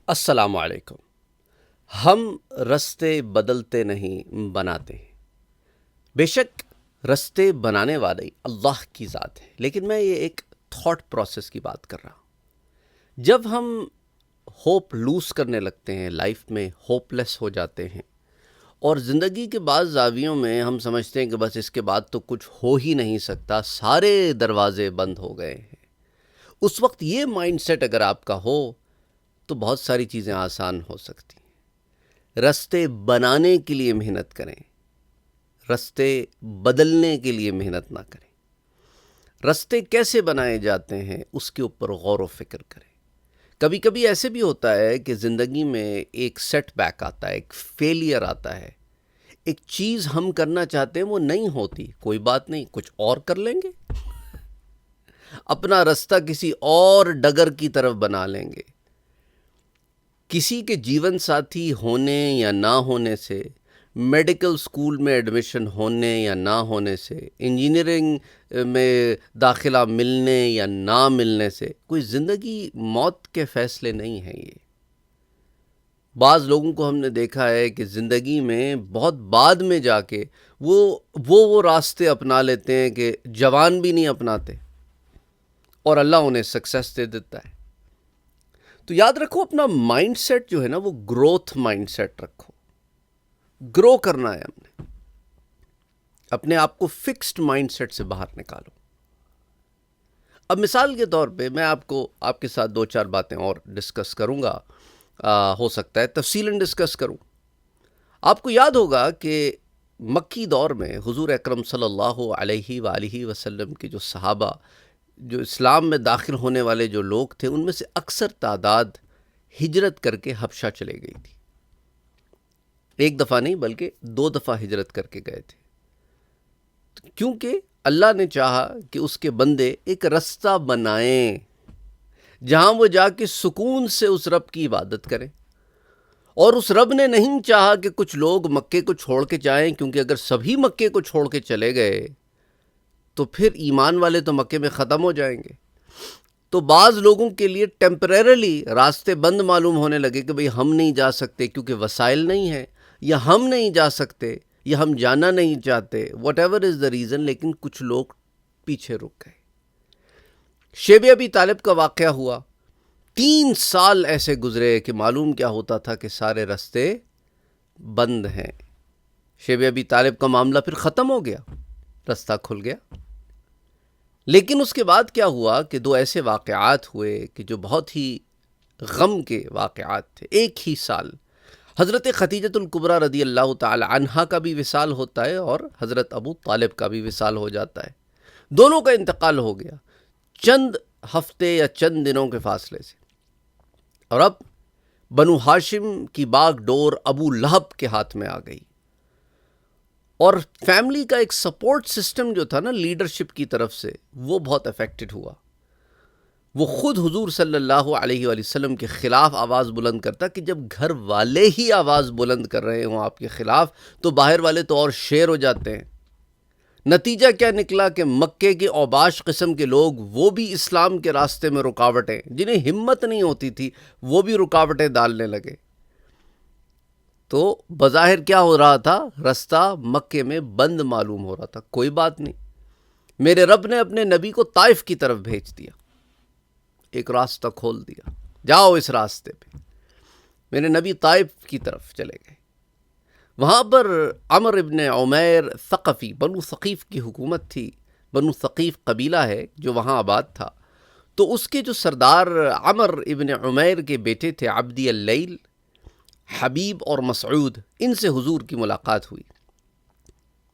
السلام علیکم۔ ہم رستے بدلتے نہیں بناتے ہیں۔ بے شک رستے بنانے والے اللہ کی ذات ہے، لیکن میں یہ ایک تھاٹ پروسیس کی بات کر رہا ہوں۔ جب ہم ہوپ لوز کرنے لگتے ہیں، لائف میں ہوپ لیس ہو جاتے ہیں اور زندگی کے بعض زاویوں میں ہم سمجھتے ہیں کہ بس اس کے بعد تو کچھ ہو ہی نہیں سکتا، سارے دروازے بند ہو گئے ہیں، اس وقت یہ مائنڈ سیٹ اگر آپ کا ہو تو بہت ساری چیزیں آسان ہو سکتی ہیں۔ رستے بنانے کے لیے محنت کریں، رستے بدلنے کے لیے محنت نہ کریں۔ رستے کیسے بنائے جاتے ہیں اس کے اوپر غور و فکر کریں۔ کبھی کبھی ایسے بھی ہوتا ہے کہ زندگی میں ایک سیٹ بیک آتا ہے، ایک فیلئر آتا ہے، ایک چیز ہم کرنا چاہتے ہیں وہ نہیں ہوتی، کوئی بات نہیں، کچھ اور کر لیں گے، اپنا رستہ کسی اور ڈگر کی طرف بنا لیں گے۔ کسی کے جیون ساتھی ہونے یا نہ ہونے سے، میڈیکل سکول میں ایڈمیشن ہونے یا نہ ہونے سے، انجینئرنگ میں داخلہ ملنے یا نہ ملنے سے کوئی زندگی موت کے فیصلے نہیں ہیں۔ یہ بعض لوگوں کو ہم نے دیکھا ہے کہ زندگی میں بہت بعد میں جا کے وہ راستے اپنا لیتے ہیں کہ جوان بھی نہیں اپناتے، اور اللہ انہیں سکسیس دے دیتا ہے۔ تو یاد رکھو، اپنا مائنڈ سیٹ جو ہے نا وہ گروتھ مائنڈ سیٹ رکھو۔ گرو کرنا ہے ہم نے، اپنے آپ کو فکسڈ مائنڈ سیٹ سے باہر نکالو۔ اب مثال کے طور پہ میں آپ کے ساتھ دو چار باتیں اور ڈسکس کروں گا، ہو سکتا ہے تفصیلاً ڈسکس کروں۔ آپ کو یاد ہوگا کہ مکی دور میں حضور اکرم صلی اللہ علیہ وآلہ وسلم کے جو صحابہ، جو اسلام میں داخل ہونے والے جو لوگ تھے، ان میں سے اکثر تعداد ہجرت کر کے حبشہ چلے گئی تھی۔ ایک دفعہ نہیں بلکہ 2 دفعہ ہجرت کر کے گئے تھے، کیونکہ اللہ نے چاہا کہ اس کے بندے ایک رستہ بنائیں جہاں وہ جا کے سکون سے اس رب کی عبادت کریں، اور اس رب نے نہیں چاہا کہ کچھ لوگ مکے کو چھوڑ کے جائیں، کیونکہ اگر سبھی مکے کو چھوڑ کے چلے گئے تو پھر ایمان والے تو مکے میں ختم ہو جائیں گے۔ تو بعض لوگوں کے لیے ٹیمپریرلی راستے بند معلوم ہونے لگے کہ بھئی ہم نہیں جا سکتے کیونکہ وسائل نہیں ہیں، یا ہم نہیں جا سکتے، یا ہم جانا نہیں چاہتے، what ever is the reason, لیکن کچھ لوگ پیچھے رک گئے۔ شیب ابی طالب کا واقعہ ہوا، 3 سال ایسے گزرے کہ معلوم کیا ہوتا تھا کہ سارے راستے بند ہیں۔ شیب ابی طالب کا معاملہ پھر ختم ہو گیا، رستہ کھل گیا۔ لیکن اس کے بعد کیا ہوا کہ 2 ایسے واقعات ہوئے کہ جو بہت ہی غم کے واقعات تھے۔ ایک ہی سال حضرت خدیجۃ الکبریٰ رضی اللہ تعالی عنہا کا بھی وصال ہوتا ہے اور حضرت ابو طالب کا بھی وصال ہو جاتا ہے۔ دونوں کا انتقال ہو گیا چند ہفتے یا چند دنوں کے فاصلے سے، اور اب بنو ہاشم کی باغ ڈور ابو لہب کے ہاتھ میں آ گئی، اور فیملی کا ایک سپورٹ سسٹم جو تھا نا لیڈرشپ کی طرف سے، وہ بہت افیکٹڈ ہوا۔ وہ خود حضور صلی اللہ علیہ وآلہ وسلم کے خلاف آواز بلند کرتا کہ جب گھر والے ہی آواز بلند کر رہے ہوں آپ کے خلاف تو باہر والے تو اور شیر ہو جاتے ہیں۔ نتیجہ کیا نکلا کہ مکے کے اوباش قسم کے لوگ، وہ بھی اسلام کے راستے میں رکاوٹیں، جنہیں ہمت نہیں ہوتی تھی، وہ بھی رکاوٹیں ڈالنے لگے۔ تو بظاہر کیا ہو رہا تھا؟ رستہ مکے میں بند معلوم ہو رہا تھا۔ کوئی بات نہیں، میرے رب نے اپنے نبی کو طائف کی طرف بھیج دیا، ایک راستہ کھول دیا، جاؤ اس راستے پہ۔ میرے نبی طائف کی طرف چلے گئے، وہاں پر عمر ابن عمیر ثقفی، بنو ثقیف کی حکومت تھی۔ بنو ثقیف قبیلہ ہے جو وہاں آباد تھا، تو اس کے جو سردار عمر ابن عمیر کے بیٹے تھے عبدی اللیل، حبیب اور مسعود، ان سے حضور کی ملاقات ہوئی۔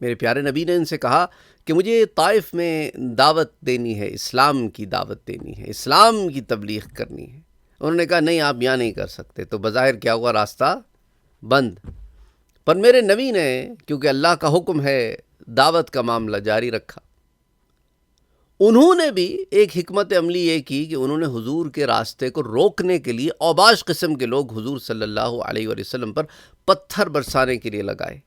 میرے پیارے نبی نے ان سے کہا کہ مجھے طائف میں دعوت دینی ہے، اسلام کی دعوت دینی ہے، اسلام کی تبلیغ کرنی ہے۔ انہوں نے کہا نہیں، آپ یہاں نہیں کر سکتے۔ تو بظاہر کیا ہوا؟ راستہ بند۔ پر میرے نبی نے، کیونکہ اللہ کا حکم ہے، دعوت کا معاملہ جاری رکھا۔ انہوں نے بھی ایک حکمت عملی یہ کی کہ انہوں نے حضور کے راستے کو روکنے کے لیے اوباش قسم کے لوگ حضور صلی اللہ علیہ وآلہ وسلم پر پتھر برسانے کے لیے لگائے۔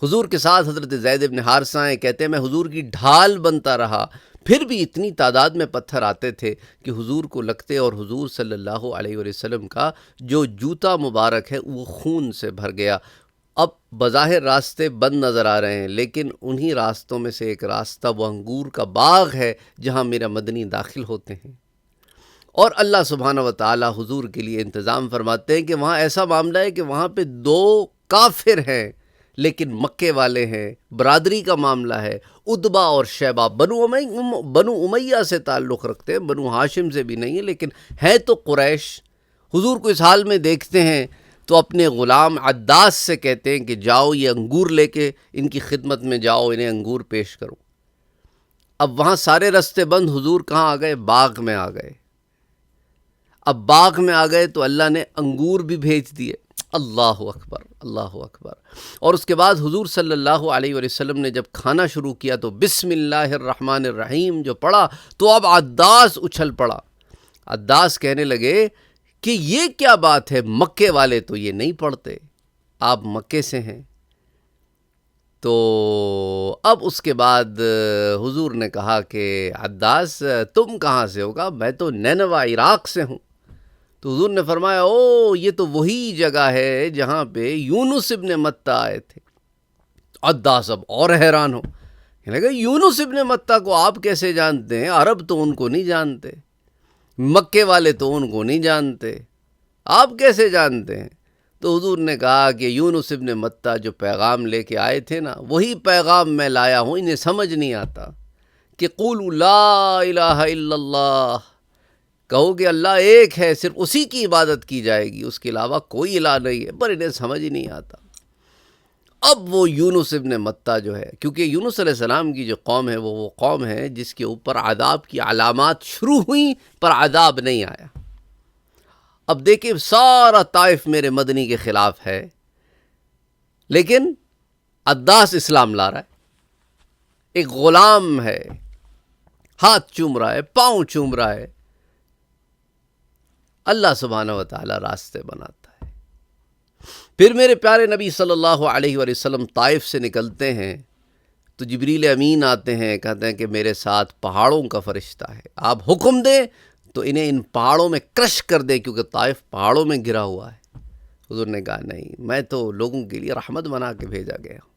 حضور کے ساتھ حضرت زید بن حارثہ ہیں، کہتے ہیں میں حضور کی ڈھال بنتا رہا، پھر بھی اتنی تعداد میں پتھر آتے تھے کہ حضور کو لگتے، اور حضور صلی اللہ علیہ وسلم کا جو جوتا مبارک ہے وہ خون سے بھر گیا۔ اب بظاہر راستے بند نظر آ رہے ہیں، لیکن انہی راستوں میں سے ایک راستہ وہ انگور کا باغ ہے جہاں میرا مدنی داخل ہوتے ہیں، اور اللہ سبحانہ و تعالی حضور کے لیے انتظام فرماتے ہیں کہ وہاں ایسا معاملہ ہے کہ وہاں پہ 2 کافر ہیں لیکن مکے والے ہیں، برادری کا معاملہ ہے، اتبا اور شیبہ بنو امیہ سے تعلق رکھتے ہیں، بنو ہاشم سے بھی نہیں ہے، لیکن ہے تو قریش۔ حضور کو اس حال میں دیکھتے ہیں تو اپنے غلام عداس سے کہتے ہیں کہ جاؤ یہ انگور لے کے ان کی خدمت میں جاؤ، انہیں انگور پیش کرو۔ اب وہاں سارے رستے بند، حضور کہاں آ گئے؟ باغ میں آ گئے۔ اب باغ میں آ گئے تو اللہ نے انگور بھی بھیج دیے۔ اللہ اکبر، اللہ اکبر۔ اور اس کے بعد حضور صلی اللہ علیہ وسلم نے جب کھانا شروع کیا تو بسم اللہ الرحمن الرحیم جو پڑھا تو اب عداس اچھل پڑا۔ عداس کہنے لگے کہ یہ کیا بات ہے، مکے والے تو یہ نہیں پڑھتے، آپ مکے سے ہیں۔ تو اب اس کے بعد حضور نے کہا کہ عداس تم کہاں سے ہوگا؟ میں تو نینوا عراق سے ہوں۔ تو حضور نے فرمایا او یہ تو وہی جگہ ہے جہاں پہ یونس ابن متہ آئے تھے۔ عداس اب اور حیران ہو، کہنے لگا یونس ابن متہ کو آپ کیسے جانتے ہیں؟ عرب تو ان کو نہیں جانتے، مکے والے تو ان کو نہیں جانتے، آپ کیسے جانتے ہیں؟ تو حضور نے کہا کہ یونس ابن متہ جو پیغام لے کے آئے تھے نا، وہی پیغام میں لایا ہوں۔ انہیں سمجھ نہیں آتا کہ قولوا لا الہ الا اللہ، کہو کہ اللہ ایک ہے، صرف اسی کی عبادت کی جائے گی، اس کے علاوہ کوئی الہ نہیں ہے، پر انہیں سمجھ ہی نہیں آتا۔ اب وہ یونس ابن متہ جو ہے، کیونکہ یونس علیہ السلام کی جو قوم ہے وہ قوم ہے جس کے اوپر عذاب کی علامات شروع ہوئیں پر عذاب نہیں آیا۔ اب دیکھیں سارا طائف میرے مدنی کے خلاف ہے، لیکن عداس اسلام لا رہا ہے، ایک غلام ہے، ہاتھ چوم رہا ہے، پاؤں چوم رہا ہے۔ اللہ سبحانہ و تعالی راستے بناتا ہے۔ پھر میرے پیارے نبی صلی اللہ علیہ وآلہ وسلم طائف سے نکلتے ہیں تو جبریل امین آتے ہیں، کہتے ہیں کہ میرے ساتھ پہاڑوں کا فرشتہ ہے، آپ حکم دیں تو انہیں ان پہاڑوں میں کرش کر دے، کیونکہ طائف پہاڑوں میں گرا ہوا ہے۔ حضور نے کہا نہیں، میں تو لوگوں کے لیے رحمت بنا کے بھیجا گیا ہوں،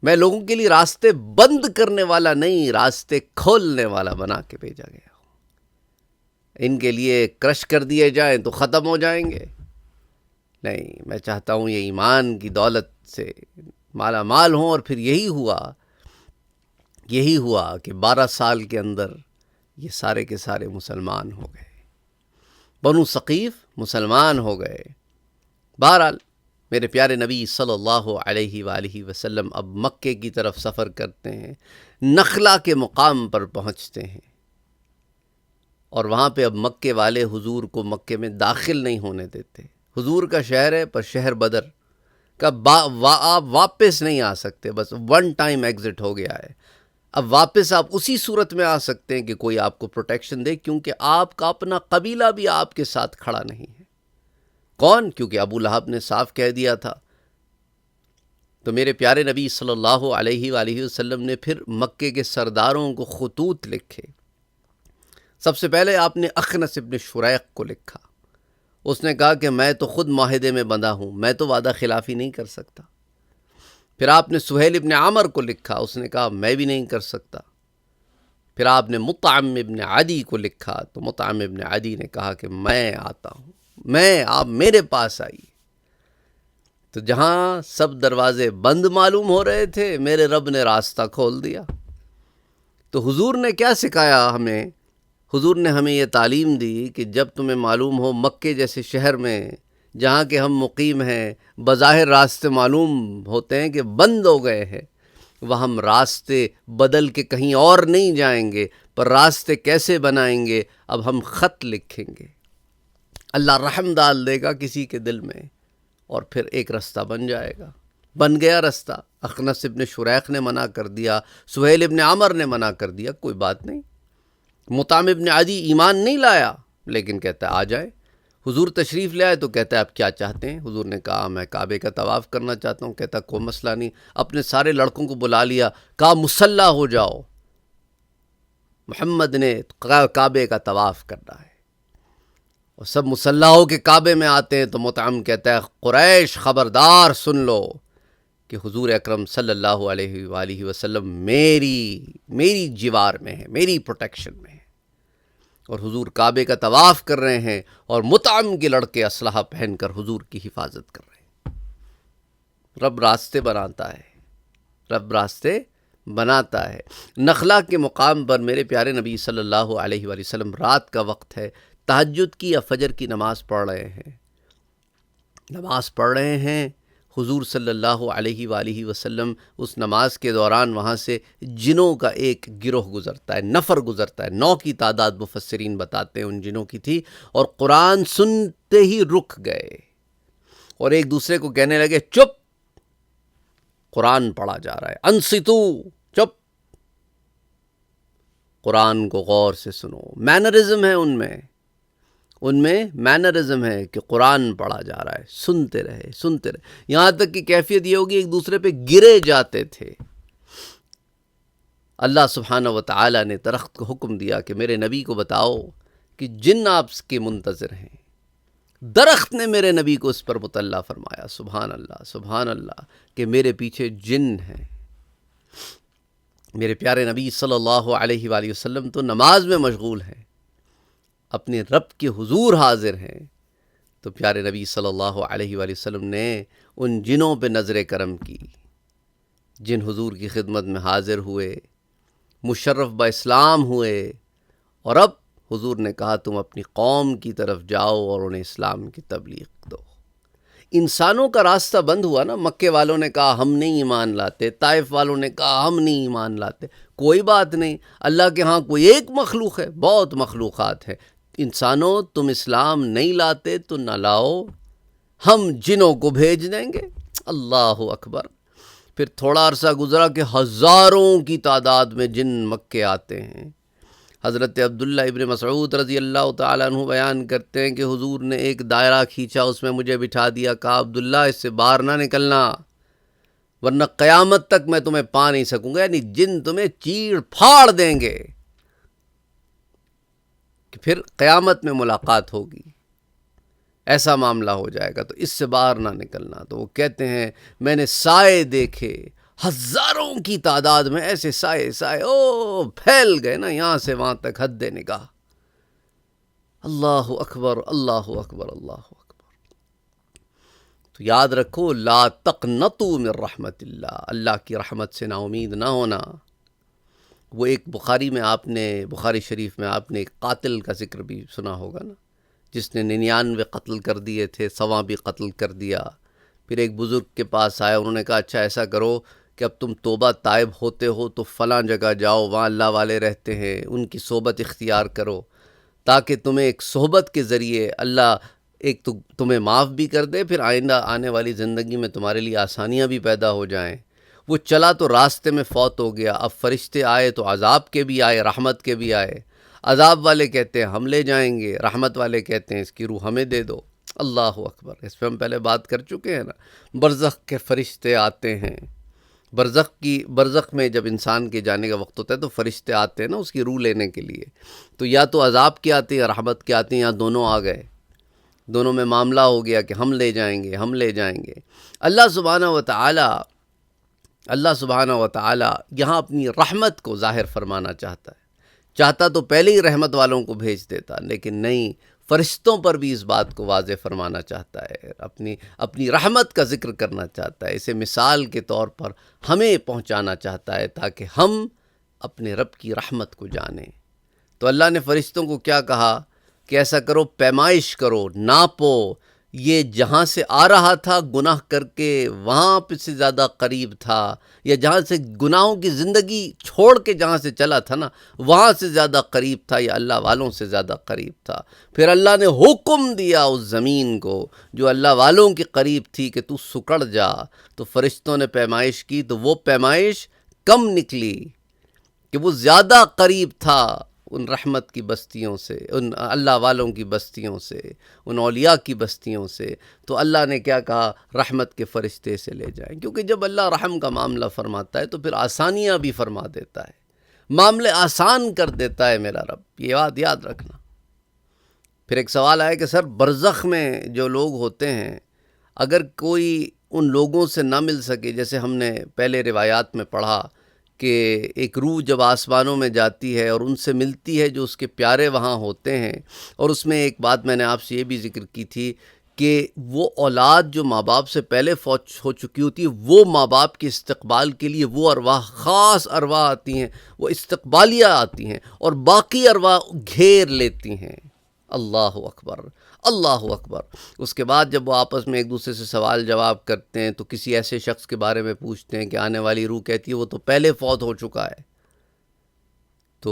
میں لوگوں کے لیے راستے بند کرنے والا نہیں، راستے کھولنے والا بنا کے بھیجا گیا ہوں۔ ان کے لیے کرش کر دیے جائیں تو ختم ہو جائیں گے، نہیں، میں چاہتا ہوں یہ ایمان کی دولت سے مالا مال ہوں۔ اور پھر یہی ہوا کہ 12 سال کے اندر یہ سارے کے سارے مسلمان ہو گئے، بنو ثقیف مسلمان ہو گئے۔ بہرحال میرے پیارے نبی صلی اللہ علیہ وآلہ وسلم اب مکے کی طرف سفر کرتے ہیں، نخلا کے مقام پر پہنچتے ہیں، اور وہاں پہ اب مکے والے حضور کو مکے میں داخل نہیں ہونے دیتے۔ حضور کا شہر ہے، پر شہر بدر کا آپ واپس نہیں آ سکتے، بس ون ٹائم ایگزٹ ہو گیا ہے۔ اب واپس آپ اسی صورت میں آ سکتے ہیں کہ کوئی آپ کو پروٹیکشن دے، کیونکہ آپ کا اپنا قبیلہ بھی آپ کے ساتھ کھڑا نہیں ہے۔ کون؟ کیونکہ ابو لہب نے صاف کہہ دیا تھا۔ تو میرے پیارے نبی صلی اللہ علیہ وآلہ وسلم نے پھر مکے کے سرداروں کو خطوط لکھے۔ سب سے پہلے آپ نے اخنس ابن شریق کو لکھا، اس نے کہا کہ میں تو خود معاہدے میں بندھا ہوں، میں تو وعدہ خلافی نہیں کر سکتا۔ پھر آپ نے سہیل ابن عامر کو لکھا، اس نے کہا میں بھی نہیں کر سکتا۔ پھر آپ نے مطعم ابن عدی کو لکھا، تو مطعم ابن عدی نے کہا کہ میں آتا ہوں، آپ میرے پاس آئیے۔ تو جہاں سب دروازے بند معلوم ہو رہے تھے، میرے رب نے راستہ کھول دیا۔ تو حضور نے کیا سکھایا ہمیں؟ حضور نے ہمیں یہ تعلیم دی کہ جب تمہیں معلوم ہو مکے جیسے شہر میں جہاں کہ ہم مقیم ہیں، بظاہر راستے معلوم ہوتے ہیں کہ بند ہو گئے ہیں، وہ ہم راستے بدل کے کہیں اور نہیں جائیں گے، پر راستے کیسے بنائیں گے؟ اب ہم خط لکھیں گے، اللہ رحم ڈال دے گا کسی کے دل میں، اور پھر ایک رستہ بن جائے گا۔ بن گیا رستہ۔ اخنس ابن شریق نے منع کر دیا، سہیل ابن عامر نے منع کر دیا، کوئی بات نہیں۔ مطعم ابن عدی ایمان نہیں لایا، لیکن کہتا ہے آ جائے۔ حضور تشریف لے آئے تو کہتا ہے آپ کیا چاہتے ہیں؟ حضور نے کہا میں کعبے کا طواف کرنا چاہتا ہوں۔ کہتا کوئی مسئلہ نہیں، اپنے سارے لڑکوں کو بلا لیا، کہا مسلح ہو جاؤ، محمد نے کعبے کا طواف کرنا ہے، اور سب مسلح ہو کے کعبے میں آتے ہیں تو مطعم کہتا ہے قریش خبردار سن لو کہ حضور اکرم صلی اللہ علیہ وآلہ وسلم میری جیوار میں ہے، میری پروٹیکشن میں ہے، اور حضور کعبے کا طواف کر رہے ہیں اور مطعم کے لڑکے اسلحہ پہن کر حضور کی حفاظت کر رہے ہیں۔ رب راستے بناتا ہے، رب راستے بناتا ہے۔ نخلا کے مقام پر میرے پیارے نبی صلی اللہ علیہ وآلہ وسلم رات کا وقت ہے، تہجد کی یا فجر کی نماز پڑھ رہے ہیں، حضور صلی اللہ علیہ وآلہ وسلم اس نماز کے دوران وہاں سے جنوں کا ایک گروہ گزرتا ہے، نفر گزرتا ہے، 9 کی تعداد مفسرین بتاتے ہیں ان جنوں کی تھی، اور قرآن سنتے ہی رک گئے اور ایک دوسرے کو کہنے لگے چپ، قرآن پڑھا جا رہا ہے، انصتو، چپ، قرآن کو غور سے سنو۔ مینرزم ہے ان میں مینرزم ہے کہ قرآن پڑھا جا رہا ہے، سنتے رہے، یہاں تک کہ کیفیت یہ ہوگی ایک دوسرے پہ گرے جاتے تھے۔ اللہ سبحانہ و تعالی نے درخت کو حکم دیا کہ میرے نبی کو بتاؤ کہ جن آپ کے منتظر ہیں۔ درخت نے میرے نبی کو اس پر مطلع فرمایا، سبحان اللہ کہ میرے پیچھے جن ہیں۔ میرے پیارے نبی صلی اللہ علیہ وآلہ وسلم تو نماز میں مشغول ہیں، اپنے رب کے حضور حاضر ہیں، تو پیارے نبی صلی اللہ علیہ وآلہ وسلم نے ان جنوں پہ نظر کرم کی، جن حضور کی خدمت میں حاضر ہوئے، مشرف با اسلام ہوئے، اور اب حضور نے کہا تم اپنی قوم کی طرف جاؤ اور انہیں اسلام کی تبلیغ دو۔ انسانوں کا راستہ بند ہوا نا، مکے والوں نے کہا ہم نہیں ایمان لاتے، طائف والوں نے کہا ہم نہیں ایمان لاتے، کوئی بات نہیں، اللہ کے ہاں کوئی ایک مخلوق ہے، بہت مخلوقات ہیں، انسانوں تم اسلام نہیں لاتے تو نہ لاؤ، ہم جنوں کو بھیج دیں گے۔ اللہ اکبر۔ پھر تھوڑا عرصہ گزرا کہ ہزاروں کی تعداد میں جن مکے آتے ہیں۔ حضرت عبداللہ ابن مسعود رضی اللہ تعالیٰ عنہ بیان کرتے ہیں کہ حضور نے ایک دائرہ کھینچا، اس میں مجھے بٹھا دیا، کہا عبداللہ اس سے باہر نہ نکلنا ورنہ قیامت تک میں تمہیں پا نہیں سکوں گا، یعنی جن تمہیں چیڑ پھاڑ دیں گے کہ پھر قیامت میں ملاقات ہوگی، ایسا معاملہ ہو جائے گا، تو اس سے باہر نہ نکلنا۔ تو وہ کہتے ہیں میں نے سائے دیکھے ہزاروں کی تعداد میں، ایسے سائے پھیل گئے نا یہاں سے وہاں تک، حد نگاہ۔ اللہ اکبر، اللہ اکبر، اللہ اکبر۔ تو یاد رکھو لا تقنطوا من رحمت اللہ، اللہ کی رحمت سے نا امید نہ ہونا۔ وہ ایک بخاری شریف میں آپ نے ایک قاتل کا ذکر بھی سنا ہوگا نا، جس نے 99 قتل کر دیے تھے، 100 بھی قتل کر دیا۔ پھر ایک بزرگ کے پاس آئے، انہوں نے کہا اچھا ایسا کرو کہ اب تم توبہ تائب ہوتے ہو تو فلاں جگہ جاؤ، وہاں اللہ والے رہتے ہیں، ان کی صحبت اختیار کرو تاکہ تمہیں ایک صحبت کے ذریعے اللہ ایک تو تمہیں معاف بھی کر دے، پھر آئندہ آنے والی زندگی میں تمہارے لیے آسانیاں بھی پیدا ہو جائیں۔ وہ چلا تو راستے میں فوت ہو گیا۔ اب فرشتے آئے تو عذاب کے بھی آئے، رحمت کے بھی آئے۔ عذاب والے کہتے ہیں ہم لے جائیں گے، رحمت والے کہتے ہیں اس کی روح ہمیں دے دو۔ اللہ اکبر۔ اس پہ ہم پہلے بات کر چکے ہیں نا، برزخ کے فرشتے آتے ہیں، برزخ میں جب انسان کے جانے کا وقت ہوتا ہے تو فرشتے آتے ہیں نا اس کی روح لینے کے لیے، تو یا تو عذاب کے آتے ہیں یا رحمت کے آتے ہیں، یا دونوں آ گئے، دونوں میں معاملہ ہو گیا کہ ہم لے جائیں گے۔ اللہ سبحانہ و تعالی یہاں اپنی رحمت کو ظاہر فرمانا چاہتا تو پہلے ہی رحمت والوں کو بھیج دیتا، لیکن نہیں، فرشتوں پر بھی اس بات کو واضح فرمانا چاہتا ہے، اپنی رحمت کا ذکر کرنا چاہتا ہے، اسے مثال کے طور پر ہمیں پہنچانا چاہتا ہے تاکہ ہم اپنے رب کی رحمت کو جانیں۔ تو اللہ نے فرشتوں کو کیا کہا کہ ایسا کرو، پیمائش کرو، ناپو، یہ جہاں سے آ رہا تھا گناہ کر کے وہاں پہ سے زیادہ قریب تھا، یا جہاں سے گناہوں کی زندگی چھوڑ کے جہاں سے چلا تھا نا وہاں سے زیادہ قریب تھا، یا اللہ والوں سے زیادہ قریب تھا۔ پھر اللہ نے حکم دیا اس زمین کو جو اللہ والوں کے قریب تھی کہ تو سکڑ جا، تو فرشتوں نے پیمائش کی تو وہ پیمائش کم نکلی کہ وہ زیادہ قریب تھا ان رحمت کی بستیوں سے، ان اللہ والوں کی بستیوں سے، ان اولیاء کی بستیوں سے۔ تو اللہ نے کیا کہا، رحمت کے فرشتے سے لے جائیں، کیونکہ جب اللہ رحم کا معاملہ فرماتا ہے تو پھر آسانیاں بھی فرما دیتا ہے۔ معاملے آسان کر دیتا ہے میرا رب، یہ بات یاد رکھنا۔ پھر ایک سوال آیا کہ سر برزخ میں جو لوگ ہوتے ہیں، اگر کوئی ان لوگوں سے نہ مل سکے، جیسے ہم نے پہلے روایات میں پڑھا کہ ایک روح جب آسمانوں میں جاتی ہے اور ان سے ملتی ہے جو اس کے پیارے وہاں ہوتے ہیں، اور اس میں ایک بات میں نے آپ سے یہ بھی ذکر کی تھی کہ وہ اولاد جو ماں باپ سے پہلے فوت ہو چکی ہوتی ہے، وہ ماں باپ کے استقبال کے لیے وہ ارواح، خاص ارواح آتی ہیں، وہ استقبالیہ آتی ہیں اور باقی ارواح گھیر لیتی ہیں۔ اللہ اکبر، اللہ اکبر۔ اس کے بعد جب وہ آپس میں ایک دوسرے سے سوال جواب کرتے ہیں تو کسی ایسے شخص کے بارے میں پوچھتے ہیں کہ آنے والی روح کہتی ہے وہ تو پہلے فوت ہو چکا ہے، تو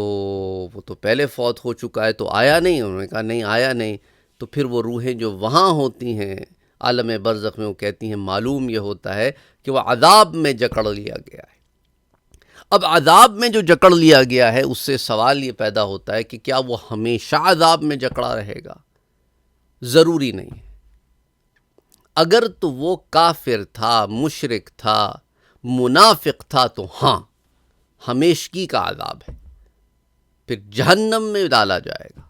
وہ تو پہلے فوت ہو چکا ہے تو آیا نہیں؟ انہوں نے کہا نہیں آیا نہیں۔ تو پھر وہ روحیں جو وہاں ہوتی ہیں عالم برزخ میں، وہ کہتی ہیں معلوم یہ ہوتا ہے کہ وہ عذاب میں جکڑ لیا گیا ہے۔ اب عذاب میں جو جکڑ لیا گیا ہے، اس سے سوال یہ پیدا ہوتا ہے کہ کیا وہ ہمیشہ عذاب میں جکڑا رہے گا؟ ضروری نہیں ہے۔ اگر تو وہ کافر تھا، مشرک تھا، منافق تھا تو ہاں، ہمیشگی کا عذاب ہے، پھر جہنم میں ڈالا جائے گا۔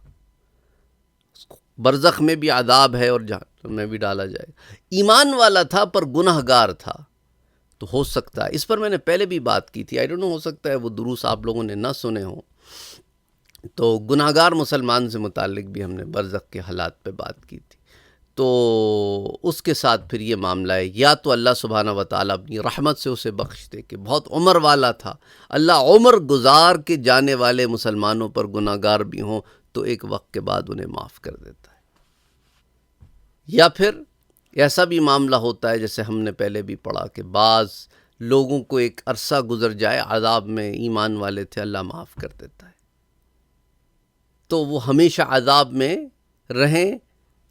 برزخ میں بھی عذاب ہے اور جہنم میں بھی ڈالا جائے گا۔ ایمان والا تھا پر گناہ گار تھا تو ہو سکتا ہے، اس پر میں نے پہلے بھی بات کی تھی، آئی ڈونٹ نو، ہو سکتا ہے وہ دروس آپ لوگوں نے نہ سنے ہوں، تو گناہ گار مسلمان سے متعلق بھی ہم نے برزخ کے حالات پہ بات کی تھی۔ تو اس کے ساتھ پھر یہ معاملہ ہے، یا تو اللہ سبحانہ و تعالیٰ اپنی رحمت سے اسے بخش دے کہ بہت عمر والا تھا، اللہ عمر گزار کے جانے والے مسلمانوں پر گناہ گار بھی ہوں تو ایک وقت کے بعد انہیں معاف کر دیتا ہے، یا پھر ایسا بھی معاملہ ہوتا ہے جیسے ہم نے پہلے بھی پڑھا کہ بعض لوگوں کو ایک عرصہ گزر جائے عذاب میں، ایمان والے تھے، اللہ معاف کر دیتا ہے، تو وہ ہمیشہ عذاب میں رہیں۔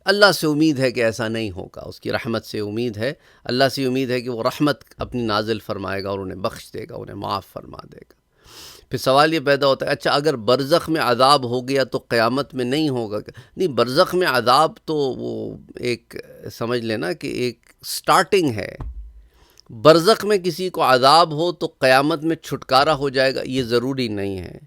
اللہ سے امید ہے کہ ایسا نہیں ہوگا، اس کی رحمت سے امید ہے، اللہ سے امید ہے کہ وہ رحمت اپنی نازل فرمائے گا اور انہیں بخش دے گا، انہیں معاف فرما دے گا۔ پھر سوال یہ پیدا ہوتا ہے اچھا اگر برزخ میں عذاب ہو گیا تو قیامت میں نہیں ہوگا؟ نہیں، برزخ میں عذاب تو وہ ایک سمجھ لینا کہ ایک سٹارٹنگ ہے۔ برزخ میں کسی کو عذاب ہو تو قیامت میں چھٹکارا ہو جائے گا، یہ ضروری نہیں ہے،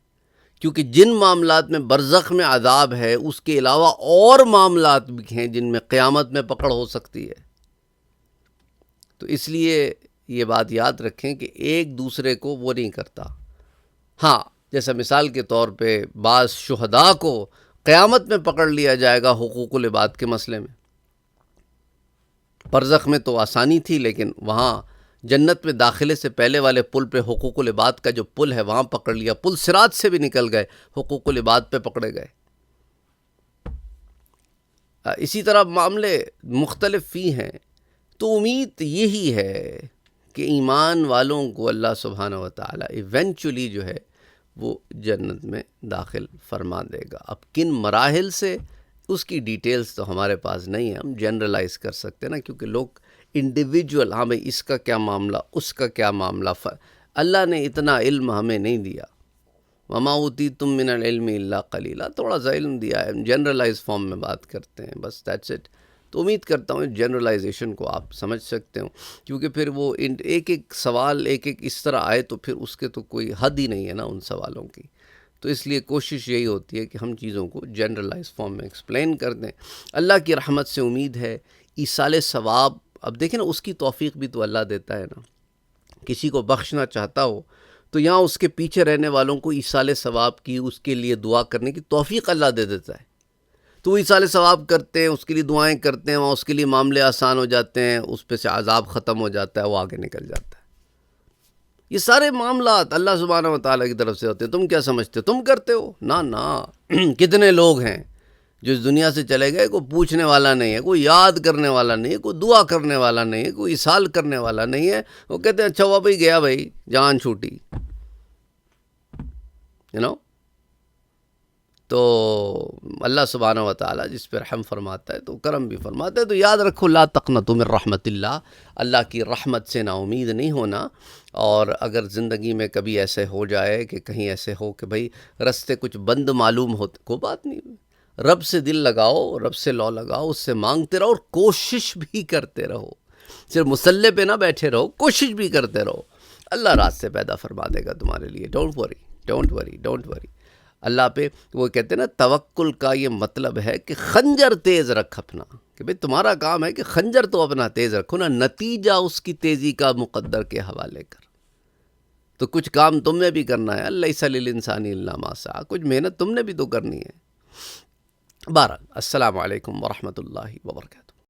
کیونکہ جن معاملات میں برزخ میں عذاب ہے اس کے علاوہ اور معاملات بھی ہیں جن میں قیامت میں پکڑ ہو سکتی ہے۔ تو اس لیے یہ بات یاد رکھیں کہ ایک دوسرے کو وہ نہیں کرتا۔ ہاں، جیسا مثال کے طور پہ بعض شہداء کو قیامت میں پکڑ لیا جائے گا حقوق العباد کے مسئلے میں۔ برزخ میں تو آسانی تھی، لیکن وہاں جنت میں داخلے سے پہلے والے پل پہ حقوق العباد کا جو پل ہے وہاں پکڑ لیا، پل صراط سے بھی نکل گئے، حقوق العباد پہ پکڑے گئے۔ اسی طرح معاملے مختلف ہی ہیں، تو امید یہی ہے کہ ایمان والوں کو اللہ سبحانہ و تعالیٰ ایونچولی جو ہے وہ جنت میں داخل فرما دے گا۔ اب کن مراحل سے، اس کی ڈیٹیلز تو ہمارے پاس نہیں ہے، ہم جنرلائز کر سکتے ہیں نا، کیونکہ لوگ انڈیویجول، ہاں بھئی اس کا کیا معاملہ، اس کا کیا معاملہ، اللہ نے اتنا علم ہمیں نہیں دیا، وما اوتیتم من العلم الا قلیلا، تھوڑا سا علم دیا ہے، جنرلائز فارم میں بات کرتے ہیں، بس دیٹس اٹ۔ تو امید کرتا ہوں جنرلائزیشن کو آپ سمجھ سکتے ہوں، کیونکہ پھر وہ ایک ایک سوال ایک ایک اس طرح آئے تو پھر اس کے تو کوئی حد ہی نہیں ہے نا ان سوالوں کی، تو اس لیے کوشش یہی ہوتی ہے کہ ہم چیزوں کو جنرلائز فارم میں ایکسپلین کر دیں۔ اللہ کی رحمت سے امید ہے ایصال ثواب، اب دیکھیں نا اس کی توفیق بھی تو اللہ دیتا ہے نا، کسی کو بخشنا چاہتا ہو تو یہاں اس کے پیچھے رہنے والوں کو ایصال ثواب کی، اس کے لیے دعا کرنے کی توفیق اللہ دے دیتا ہے، تو وہ ایصال ثواب کرتے ہیں، اس کے لیے دعائیں کرتے ہیں، وہاں اس کے لیے معاملے آسان ہو جاتے ہیں، اس پہ سے عذاب ختم ہو جاتا ہے، وہ آگے نکل جاتا ہے۔ یہ سارے معاملات اللہ سبحانہ و تعالیٰ کی طرف سے ہوتے ہیں، تم کیا سمجھتے ہو؟ تم کرتے ہو؟ نہ کتنے لوگ ہیں جو اس دنیا سے چلے گئے، کوئی پوچھنے والا نہیں ہے، کوئی یاد کرنے والا نہیں ہے، کوئی دعا کرنے والا نہیں ہے، کوئی ایصال کرنے والا نہیں ہے، وہ کہتے ہیں اچھا ہوا بھائی گیا، بھائی جان چھوٹی، تو اللہ سبحانہ و تعالیٰ جس پہ رحم فرماتا ہے تو کرم بھی فرماتا ہے۔ تو یاد رکھو لا تقنطوا من رحمت اللہ، اللہ کی رحمت سے نا امید نہیں ہونا، اور اگر زندگی میں کبھی ایسے ہو جائے کہ کہیں ایسے ہو کہ بھئی رستے کچھ بند معلوم ہوتے، کوئی بات نہیں، رب سے دل لگاؤ، رب سے لو لگاؤ، اس سے مانگتے رہو اور کوشش بھی کرتے رہو، صرف مصلی پہ نہ بیٹھے رہو، کوشش بھی کرتے رہو، اللہ راستے پیدا فرما دے گا تمہارے لیے، ڈونٹ وری۔ Don't worry. اللہ پہ وہ کہتے ہیں نا توکل کا یہ مطلب ہے کہ خنجر تیز رکھ اپنا، کہ بھئی تمہارا کام ہے کہ خنجر تو اپنا تیز رکھو نا، نتیجہ اس کی تیزی کا مقدر کے حوالے کر. تو کچھ کام تم نے بھی کرنا ہے، لیس للانسان الا ما سعی، کچھ محنت تم نے بھی تو کرنی ہے. بہرحال السلام علیکم ورحمۃ اللہ وبرکاتہ.